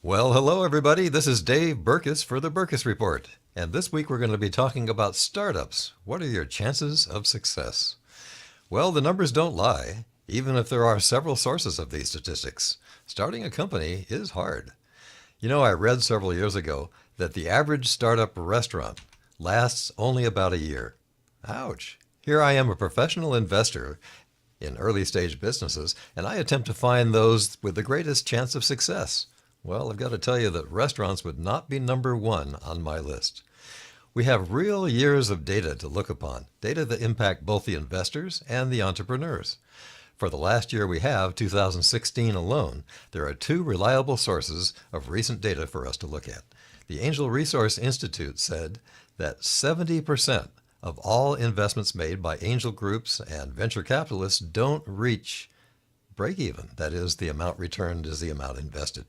Well, hello everybody. This is Dave Berkus for the BERKUS Report. And this week we're going to be talking about startups. What are your chances of success? Well, the numbers don't lie, even if there are several sources of these statistics. Starting a company is hard. You know, I read several years ago that the average startup restaurant lasts only about a year. Ouch. Here I am, a professional investor in early stage businesses, and I attempt to find those with the greatest chance of success. Well, I've got to tell you that restaurants would not be number one on my list. We have real years of data to look upon, data that impact both the investors and the entrepreneurs. For the last year we have, 2016 alone, there are two reliable sources of recent data for us to look at. The Angel Resource Institute said that 70% of all investments made by angel groups and venture capitalists don't reach break even. That is, the amount returned is the amount invested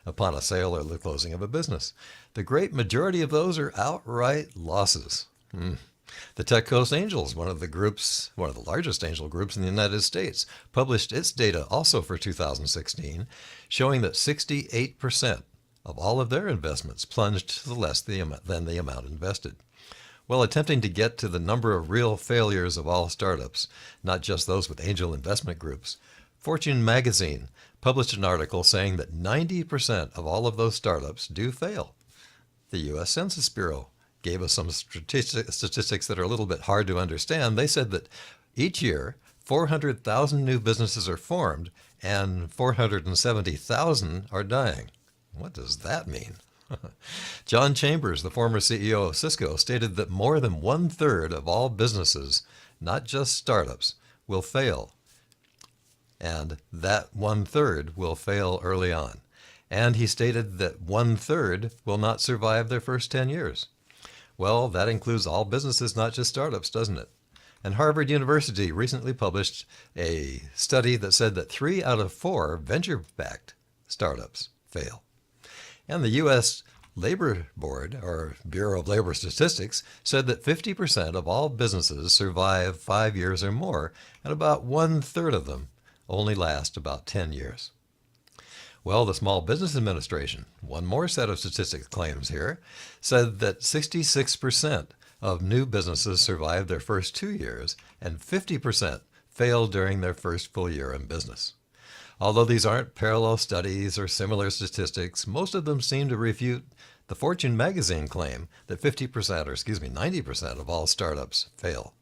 upon a sale or the closing of a business. The great majority of those are outright losses. The Tech Coast Angels, one of the largest angel groups in the United States, published its data also for 2016, showing that 68% of all of their investments plunged to less than the amount invested. Well, attempting to get to the number of real failures of all startups, not just those with angel investment groups, Fortune magazine published an article saying that 90% of all of those startups do fail. The U.S. Census Bureau gave us some statistics that are a little bit hard to understand. They said that each year, 400,000 new businesses are formed and 470,000 are dying. What does that mean? John Chambers, the former CEO of Cisco, stated that more than 1/3 of all businesses, not just startups, will fail. And that 1/3 will fail early on. And he stated that 1/3 will not survive their first 10 years. Well, that includes all businesses, not just startups, doesn't it? And Harvard University recently published a study that said that 3 out of 4 venture-backed startups fail. And the U.S. Labor Board, or Bureau of Labor Statistics, said that 50% of all businesses survive 5 years or more, and about 1/3 of them only last about 10 years. Well, the Small Business Administration, one more set of statistical claims here, said that 66% of new businesses survive their first 2 years and 50% fail during their first full year in business. Although these aren't parallel studies or similar statistics, most of them seem to refute the Fortune magazine claim that 90% of all startups fail.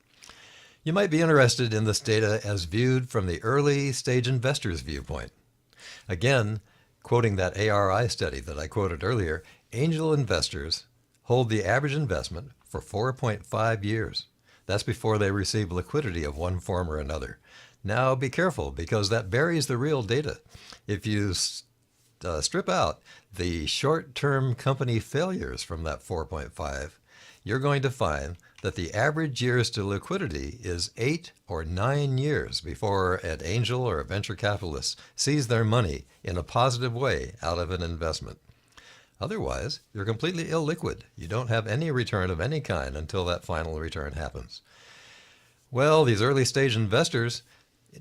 You might be interested in this data as viewed from the early stage investor's viewpoint. Again, quoting that ARI study that I quoted earlier, angel investors hold the average investment for 4.5 years. That's before they receive liquidity of one form or another. Now be careful, because that buries the real data. If you strip out the short-term company failures from that 4.5, you're going to find that the average years to liquidity is 8 or 9 years before an angel or a venture capitalist sees their money in a positive way out of an investment. Otherwise, you're completely illiquid. You don't have any return of any kind until that final return happens. Well, these early stage investors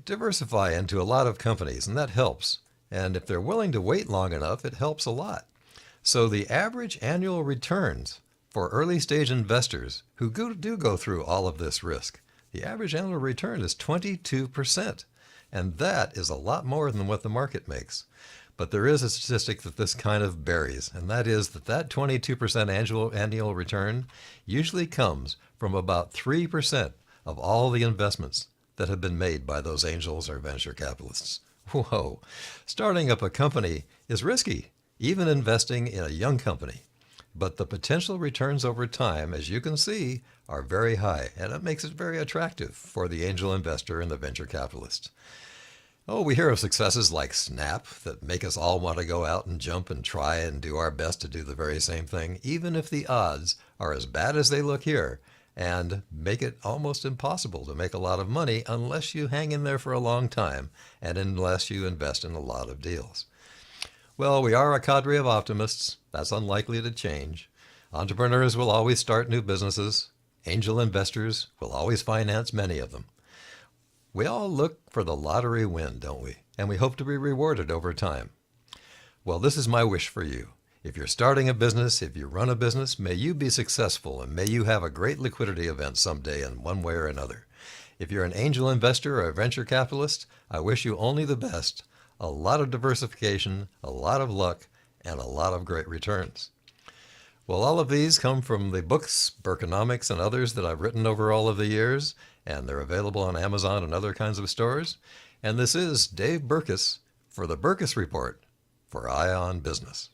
diversify into a lot of companies, and that helps. And if they're willing to wait long enough, it helps a lot. So the average annual returns for early stage investors who do go through all of this risk, the average annual return is 22%. And that is a lot more than what the market makes. But there is a statistic that this kind of buries, and that is that 22% annual return usually comes from about 3% of all the investments that have been made by those angels or venture capitalists. Whoa, starting up a company is risky, even investing in a young company. But the potential returns over time, as you can see, are very high, and it makes it very attractive for the angel investor and the venture capitalist. Oh, we hear of successes like Snap that make us all want to go out and jump and try and do our best to do the very same thing, even if the odds are as bad as they look here, and make it almost impossible to make a lot of money unless you hang in there for a long time and unless you invest in a lot of deals. Well, we are a cadre of optimists. That's unlikely to change. Entrepreneurs will always start new businesses. Angel investors will always finance many of them. We all look for the lottery win, don't we? And we hope to be rewarded over time. Well, this is my wish for you. If you're starting a business, if you run a business, may you be successful and may you have a great liquidity event someday in one way or another. If you're an angel investor or a venture capitalist, I wish you only the best, a lot of diversification, a lot of luck, and a lot of great returns. Well, all of these come from the books, Berkonomics and others that I've written over all of the years, and they're available on Amazon and other kinds of stores. And this is Dave Berkus for the Berkus Report for Eye on Business.